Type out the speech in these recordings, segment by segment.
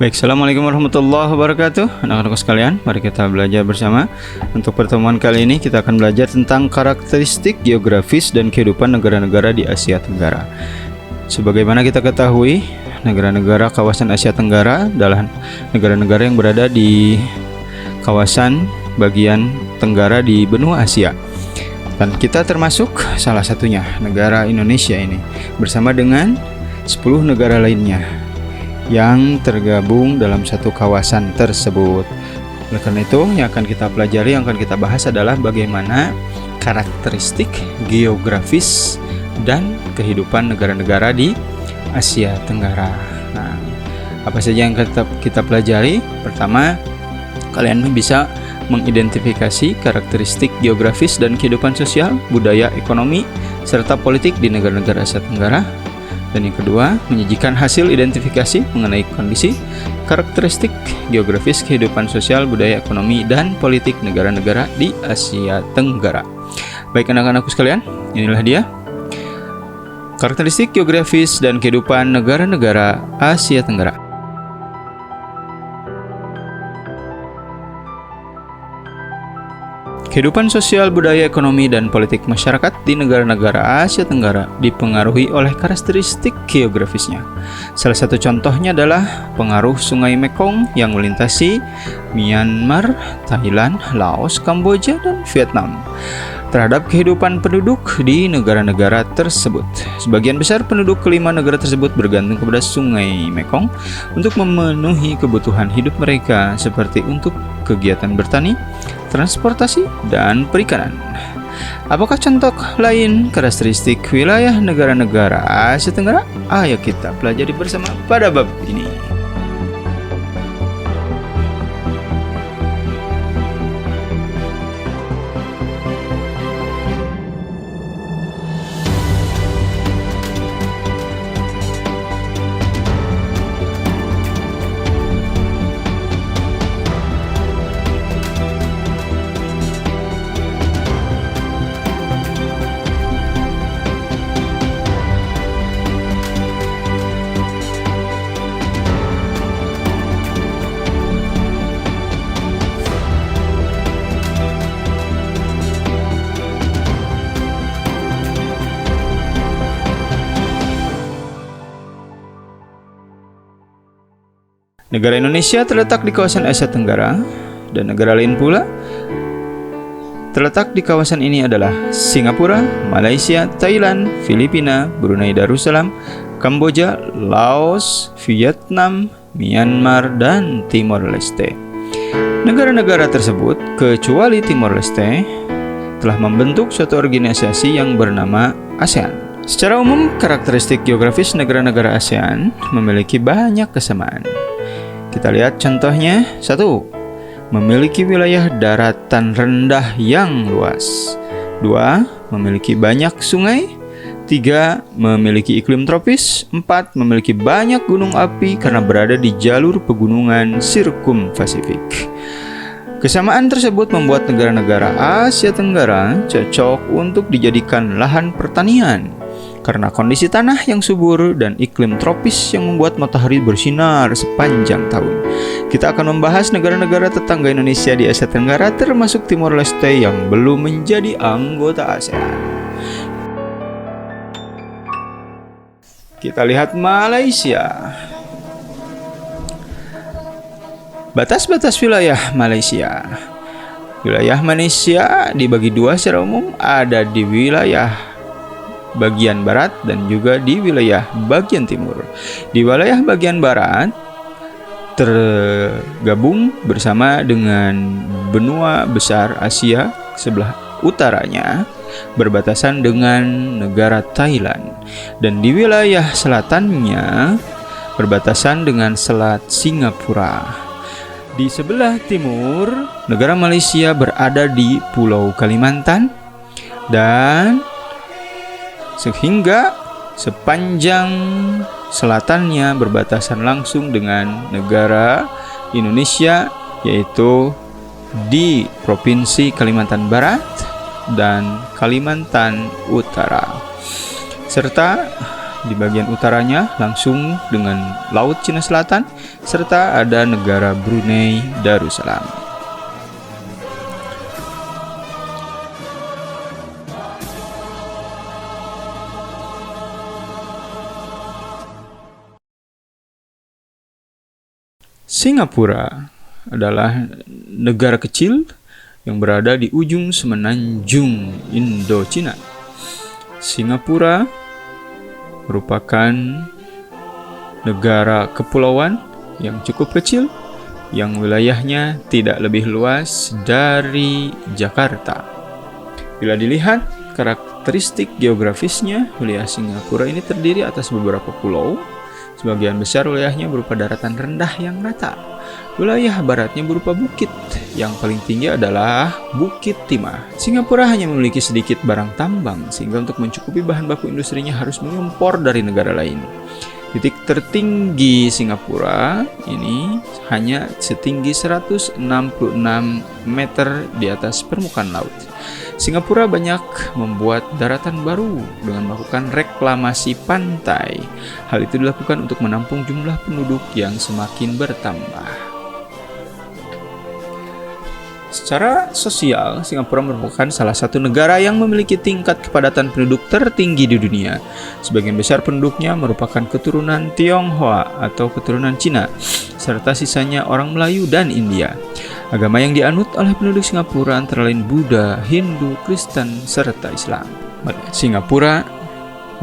Baik, Assalamualaikum warahmatullahi wabarakatuh. Anak-anak sekalian, mari kita belajar bersama. Untuk pertemuan kali ini kita akan belajar tentang karakteristik geografis dan kehidupan negara-negara di Asia Tenggara. Sebagaimana kita ketahui, negara-negara kawasan Asia Tenggara adalah negara-negara yang berada di kawasan bagian tenggara di benua Asia. Dan kita termasuk salah satunya, negara Indonesia ini, bersama dengan 10 negara lainnya yang tergabung dalam satu kawasan tersebut. Oleh karena itu, yang akan kita pelajari, yang akan kita bahas adalah bagaimana karakteristik geografis dan kehidupan negara-negara di Asia Tenggara. Nah, apa saja yang kita pelajari? Pertama, kalian bisa mengidentifikasi karakteristik geografis dan kehidupan sosial, budaya, ekonomi, serta politik di negara-negara Asia Tenggara. Dan yang kedua, menyajikan hasil identifikasi mengenai kondisi, karakteristik geografis, kehidupan sosial, budaya, ekonomi, dan politik negara-negara di Asia Tenggara. Baik anak-anakku sekalian, inilah dia karakteristik geografis dan kehidupan negara-negara Asia Tenggara. Kehidupan sosial, budaya, ekonomi, dan politik masyarakat di negara-negara Asia Tenggara dipengaruhi oleh karakteristik geografisnya. Salah satu contohnya adalah pengaruh Sungai Mekong yang melintasi Myanmar, Thailand, Laos, Kamboja, dan Vietnam terhadap kehidupan penduduk di negara-negara tersebut. Sebagian besar penduduk kelima negara tersebut bergantung kepada Sungai Mekong untuk memenuhi kebutuhan hidup mereka, seperti untuk kegiatan bertani, transportasi, dan perikanan. Apakah contoh lain karakteristik wilayah negara-negara Asia Tenggara? Ayo kita pelajari bersama pada bab ini. Negara Indonesia terletak di kawasan Asia Tenggara, dan negara lain pula terletak di kawasan ini adalah Singapura, Malaysia, Thailand, Filipina, Brunei Darussalam, Kamboja, Laos, Vietnam, Myanmar, dan Timor Leste. Negara-negara tersebut, kecuali Timor Leste, telah membentuk suatu organisasi yang bernama ASEAN. Secara umum, karakteristik geografis negara-negara ASEAN memiliki banyak kesamaan. Kita lihat contohnya. 1. Memiliki wilayah daratan rendah yang luas. 2. Memiliki banyak sungai. 3. Memiliki iklim tropis. 4. Memiliki banyak gunung api karena berada di jalur pegunungan sirkum-Pasifik. Kesamaan tersebut membuat negara-negara Asia Tenggara cocok untuk dijadikan lahan pertanian karena kondisi tanah yang subur dan iklim tropis yang membuat matahari bersinar sepanjang tahun. Kita akan membahas negara-negara tetangga Indonesia di Asia Tenggara, termasuk Timor Leste yang belum menjadi anggota ASEAN. Kita lihat Malaysia. Batas-batas wilayah Malaysia. Wilayah Malaysia dibagi dua secara umum, ada di wilayah bagian barat dan juga di wilayah bagian timur. Di wilayah bagian barat tergabung bersama dengan benua besar Asia sebelah utaranya, berbatasan dengan negara Thailand, dan di wilayah selatannya berbatasan dengan Selat Singapura. Di sebelah timur, negara Malaysia berada di Pulau Kalimantan, dan sehingga sepanjang selatannya berbatasan langsung dengan negara Indonesia, yaitu di Provinsi Kalimantan Barat dan Kalimantan Utara, serta di bagian utaranya langsung dengan Laut Cina Selatan, serta ada negara Brunei Darussalam. Singapura adalah negara kecil yang berada di ujung semenanjung Indochina. Singapura merupakan negara kepulauan yang cukup kecil, yang wilayahnya tidak lebih luas dari Jakarta. Bila dilihat karakteristik geografisnya, wilayah Singapura ini terdiri atas beberapa pulau. Sebagian besar wilayahnya berupa daratan rendah yang rata. Wilayah baratnya berupa bukit. Yang paling tinggi adalah Bukit Timah. Singapura hanya memiliki sedikit barang tambang, sehingga untuk mencukupi bahan baku industrinya harus mengimpor dari negara lain. Titik tertinggi Singapura ini hanya setinggi 166 meter di atas permukaan laut. Singapura banyak membuat daratan baru dengan melakukan reklamasi pantai. Hal itu dilakukan untuk menampung jumlah penduduk yang semakin bertambah. Secara sosial, Singapura merupakan salah satu negara yang memiliki tingkat kepadatan penduduk tertinggi di dunia. Sebagian besar penduduknya merupakan keturunan Tionghoa atau keturunan Cina, serta sisanya orang Melayu dan India. Agama yang dianut oleh penduduk Singapura antara lain Buddha, Hindu, Kristen, serta Islam. Singapura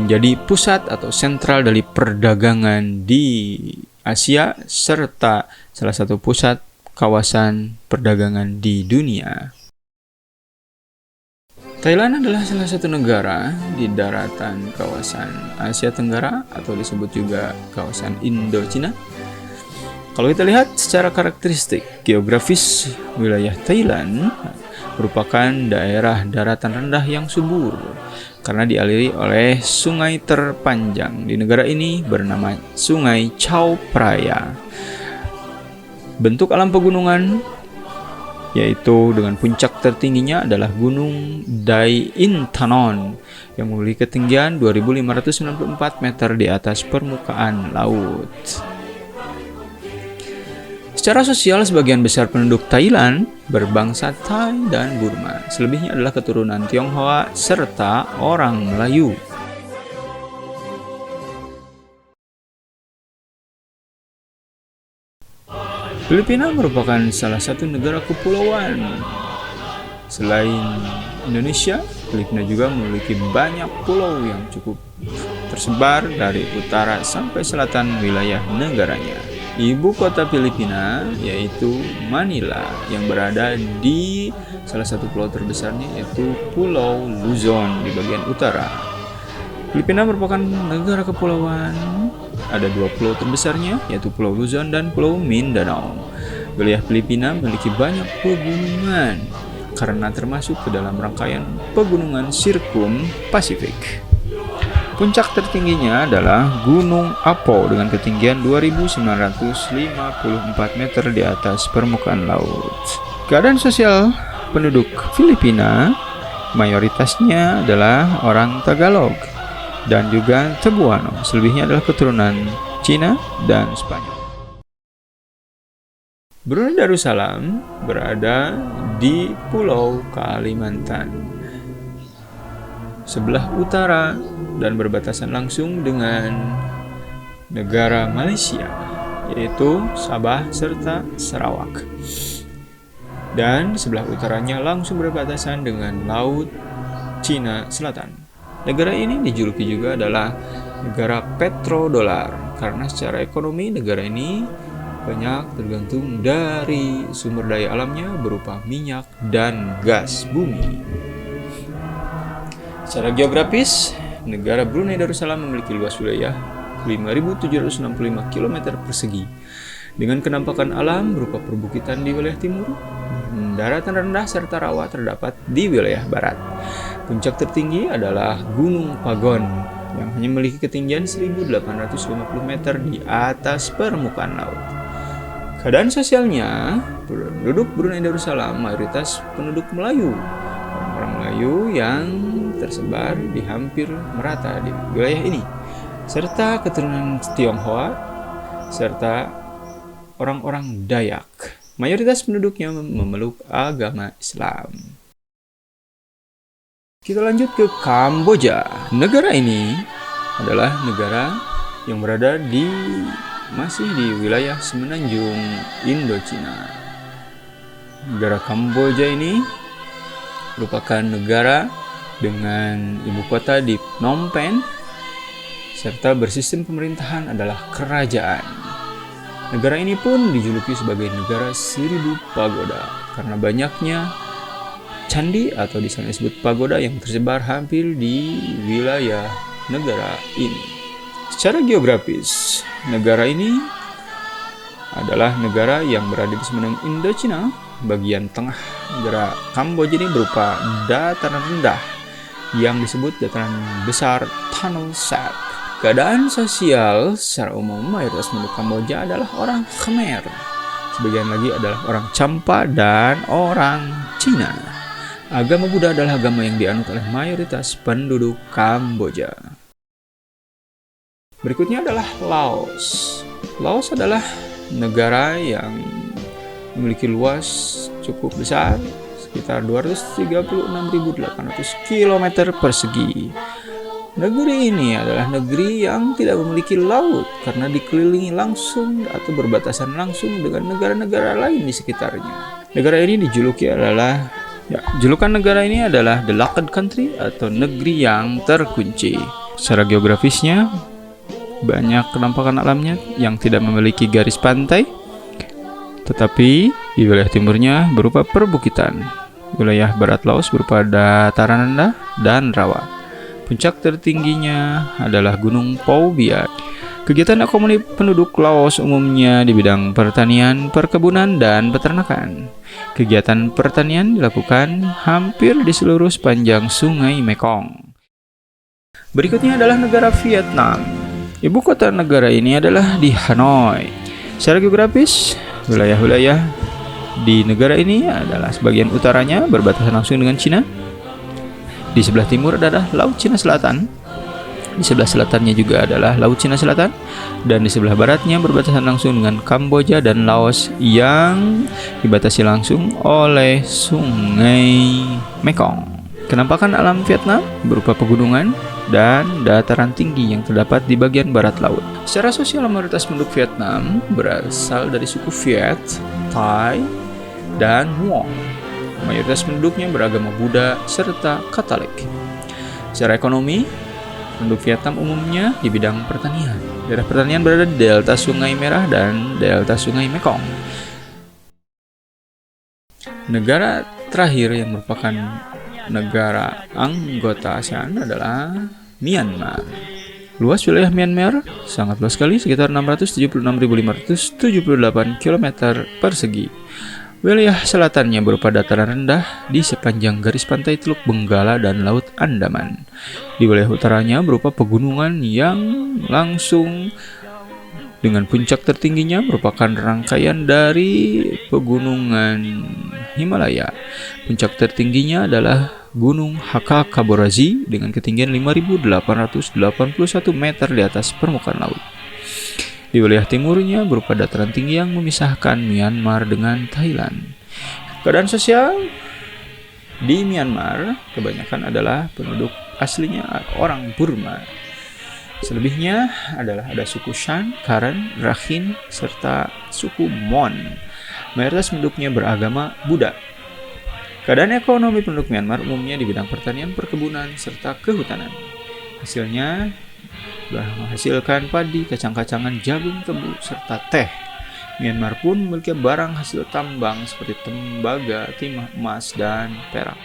menjadi pusat atau sentral dari perdagangan di Asia, serta salah satu pusat kawasan perdagangan di dunia. Thailand adalah salah satu negara di daratan kawasan Asia Tenggara atau disebut juga kawasan Indochina. Kalau kita lihat secara karakteristik geografis, wilayah Thailand merupakan daerah daratan rendah yang subur karena dialiri oleh sungai terpanjang di negara ini bernama Sungai Chao Phraya. Bentuk alam pegunungan yaitu dengan puncak tertingginya adalah Gunung Dai Intanon yang memiliki ketinggian 2.594 meter di atas permukaan laut. Secara sosial, sebagian besar penduduk Thailand berbangsa Thai dan Burma. Selebihnya adalah keturunan Tionghoa serta orang Melayu. Filipina merupakan salah satu negara kepulauan. Selain Indonesia, Filipina juga memiliki banyak pulau yang cukup tersebar dari utara sampai selatan wilayah negaranya. Ibu kota Filipina yaitu Manila yang berada di salah satu pulau terbesarnya yaitu Pulau Luzon di bagian utara. Filipina merupakan negara kepulauan. Ada dua pulau terbesarnya yaitu Pulau Luzon dan Pulau Mindanao. Wilayah Filipina memiliki banyak pegunungan karena termasuk ke dalam rangkaian pegunungan Sirkum Pasifik. Puncak tertingginya adalah Gunung Apo dengan ketinggian 2.954 meter di atas permukaan laut. Keadaan sosial penduduk Filipina mayoritasnya adalah orang Tagalog dan juga Cebuano. Selebihnya adalah keturunan Cina dan Spanyol. Brunei Darussalam berada di Pulau Kalimantan sebelah utara dan berbatasan langsung dengan negara Malaysia, yaitu Sabah serta Sarawak. Dan sebelah utaranya langsung berbatasan dengan Laut Cina Selatan. Negara ini dijuluki juga adalah negara petrodolar karena secara ekonomi negara ini banyak tergantung dari sumber daya alamnya berupa minyak dan gas bumi. Secara geografis, negara Brunei Darussalam memiliki luas wilayah 5.765 km persegi dengan kenampakan alam berupa perbukitan di wilayah timur, daratan rendah serta rawa terdapat di wilayah barat. Puncak tertinggi adalah Gunung Pagon yang hanya memiliki ketinggian 1.850 meter di atas permukaan laut. Keadaan sosialnya, penduduk Brunei Darussalam mayoritas penduduk Melayu. Orang-orang Melayu yang tersebar di hampir merata di wilayah ini. serta keturunan Tionghoa, serta orang-orang Dayak. Mayoritas penduduknya memeluk agama Islam. Kita lanjut ke Kamboja. Negara ini adalah negara yang berada masih di wilayah semenanjung Indochina. Negara Kamboja ini merupakan negara dengan ibu kota di Phnom Penh, serta bersistem pemerintahan adalah kerajaan. Negara ini pun dijuluki sebagai negara 1000 pagoda karena banyaknya candi atau di sana disebut pagoda yang tersebar hampir di wilayah negara ini. Secara geografis, negara ini adalah negara yang berada di semenanjung Indochina. Bagian tengah negara Kamboja ini berupa dataran rendah yang disebut dataran besar Tunnel Sap. Keadaan sosial secara umum mayoritas penduduk Kamboja adalah orang Khmer. Sebagian lagi adalah orang Champa dan orang Cina. Agama Buddha adalah agama yang dianut oleh mayoritas penduduk Kamboja. Berikutnya adalah Laos. Laos adalah negara yang memiliki luas cukup besar, sekitar 236.800 km persegi. Negeri ini adalah negeri yang tidak memiliki laut karena dikelilingi langsung atau berbatasan langsung dengan negara-negara lain di sekitarnya. Negara ini julukan negara ini adalah The Locked Country atau negeri yang terkunci. Secara geografisnya, banyak penampakan alamnya yang tidak memiliki garis pantai, tetapi di wilayah timurnya berupa perbukitan. Wilayah barat Laos berupa dataran rendah dan rawa. Puncak tertingginya adalah Gunung Pho Biat. Kegiatan ekonomi penduduk Laos umumnya di bidang pertanian, perkebunan, dan peternakan. Kegiatan pertanian dilakukan hampir di seluruh sepanjang Sungai Mekong. Berikutnya adalah negara Vietnam. Ibu kota negara ini adalah di Hanoi. Secara geografis, wilayah-wilayah di negara ini adalah sebagian utaranya berbatasan langsung dengan Cina. Di sebelah timur adalah Laut Cina Selatan. Di sebelah selatannya juga adalah Laut Cina Selatan. Dan di sebelah baratnya berbatasan langsung dengan Kamboja dan Laos yang dibatasi langsung oleh Sungai Mekong. Kenampakan alam Vietnam berupa pegunungan dan dataran tinggi yang terdapat di bagian barat laut. Secara sosial, mayoritas penduduk Vietnam berasal dari suku Viet, Thai, dan Muong. Mayoritas penduduknya beragama Buddha serta Katolik. Secara ekonomi, penduduk Vietnam umumnya di bidang pertanian. Daerah pertanian berada di delta Sungai Merah dan delta Sungai Mekong. Negara terakhir yang merupakan negara anggota ASEAN adalah Myanmar. Luas wilayah Myanmar sangat luas sekali, sekitar 676.578 km persegi. Wilayah selatannya berupa dataran rendah di sepanjang garis pantai Teluk Benggala dan Laut Andaman. Di wilayah utaranya berupa pegunungan yang langsung dengan puncak tertingginya merupakan rangkaian dari pegunungan Himalaya. Puncak tertingginya adalah Gunung Hakka-Kaborazi dengan ketinggian 5.881 meter di atas permukaan laut. Di wilayah timurnya berupa dataran tinggi yang memisahkan Myanmar dengan Thailand. Keadaan sosial di Myanmar kebanyakan adalah penduduk aslinya orang Burma. Selebihnya adalah ada suku Shan, Karen, Rakhine, serta suku Mon. Mayoritas penduduknya beragama Buddha. Keadaan ekonomi penduduk Myanmar umumnya di bidang pertanian, perkebunan, serta kehutanan. Hasilnya menghasilkan padi, kacang-kacangan, jagung, tebu, serta teh. Myanmar pun memiliki barang hasil tambang seperti tembaga, timah, emas, dan perak.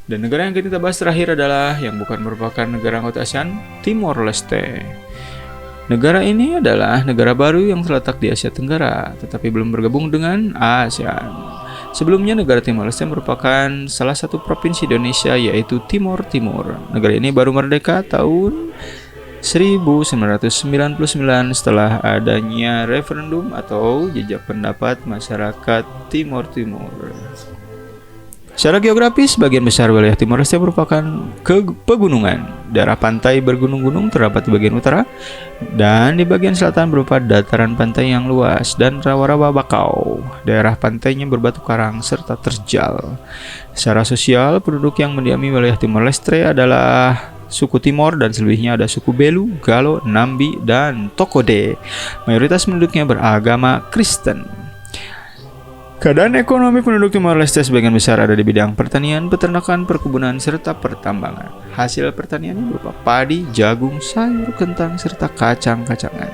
Dan negara yang kita bahas terakhir adalah yang bukan merupakan negara anggota ASEAN, Timor Leste. Negara ini adalah negara baru yang terletak di Asia Tenggara, tetapi belum bergabung dengan ASEAN. Sebelumnya, negara Timor Leste merupakan salah satu provinsi Indonesia, yaitu Timor Timur. Negara ini baru merdeka tahun 1999 setelah adanya referendum atau jejak pendapat masyarakat Timor Timur. Secara geografis, bagian besar wilayah Timor Leste merupakan pegunungan. Daerah pantai bergunung-gunung terdapat di bagian utara, dan di bagian selatan berupa dataran pantai yang luas dan rawa-rawa bakau. Daerah pantainya berbatu karang serta terjal. Secara sosial, penduduk yang mendiami wilayah Timor Leste adalah suku Timor, dan selebihnya ada suku Belu, Galo, Nambi, dan Tokode. Mayoritas penduduknya beragama Kristen. Keadaan ekonomi penduduk Timor Leste sebagian besar ada di bidang pertanian, peternakan, perkebunan, serta pertambangan. Hasil pertaniannya berupa padi, jagung, sayur, kentang, serta kacang-kacangan.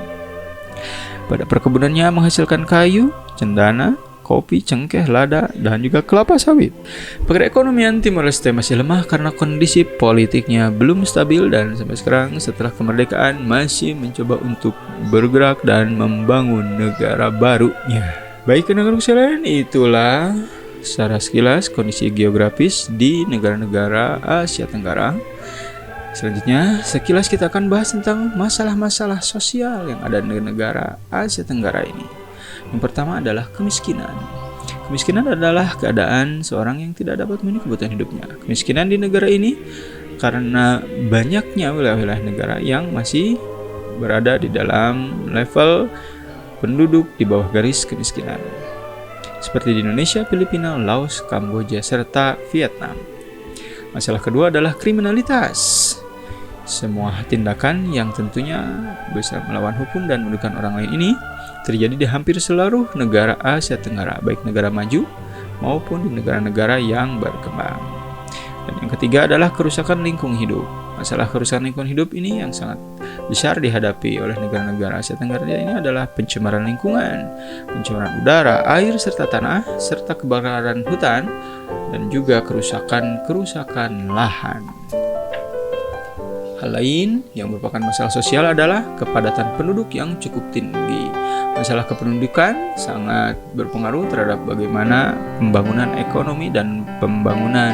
Pada perkebunannya menghasilkan kayu, cendana, kopi, cengkeh, lada, dan juga kelapa sawit. Perekonomian Timor Leste masih lemah karena kondisi politiknya belum stabil, dan sampai sekarang setelah kemerdekaan masih mencoba untuk bergerak dan membangun negara barunya. Baik teman-teman sekalian, itulah secara sekilas kondisi geografis di negara-negara Asia Tenggara. Selanjutnya, sekilas kita akan bahas tentang masalah-masalah sosial yang ada di negara Asia Tenggara ini. Yang pertama adalah kemiskinan. Kemiskinan adalah keadaan seorang yang tidak dapat memenuhi kebutuhan hidupnya. Kemiskinan di negara ini karena banyaknya wilayah-wilayah negara yang masih berada di dalam level penduduk di bawah garis kemiskinan, seperti di Indonesia, Filipina, Laos, Kamboja, serta Vietnam. Masalah kedua adalah kriminalitas. Semua tindakan yang tentunya bisa melawan hukum dan merugikan orang lain ini terjadi di hampir seluruh negara Asia Tenggara, baik negara maju maupun di negara-negara yang berkembang. Dan yang ketiga adalah kerusakan lingkungan hidup. Masalah kerusakan lingkungan hidup ini yang sangat besar dihadapi oleh negara-negara Asia Tenggara ini adalah pencemaran lingkungan, pencemaran udara, air, serta tanah, serta kebakaran hutan, dan juga kerusakan lahan. Hal lain yang merupakan masalah sosial adalah kepadatan penduduk yang cukup tinggi. Masalah kependudukan sangat berpengaruh terhadap bagaimana pembangunan ekonomi dan pembangunan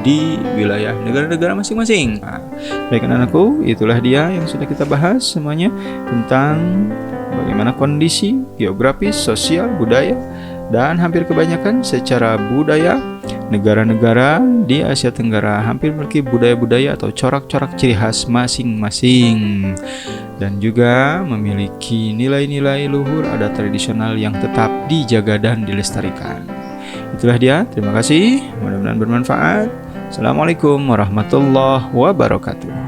di wilayah negara-negara masing-masing. Baik anak-anakku, itulah dia yang sudah kita bahas semuanya tentang bagaimana kondisi geografis, sosial, budaya, dan hampir kebanyakan secara budaya negara-negara di Asia Tenggara hampir memiliki budaya-budaya atau corak-corak ciri khas masing-masing, dan juga memiliki nilai-nilai luhur adat tradisional yang tetap dijaga dan dilestarikan. Itulah dia, terima kasih, mudah-mudahan bermanfaat. Assalamualaikum warahmatullahi wabarakatuh.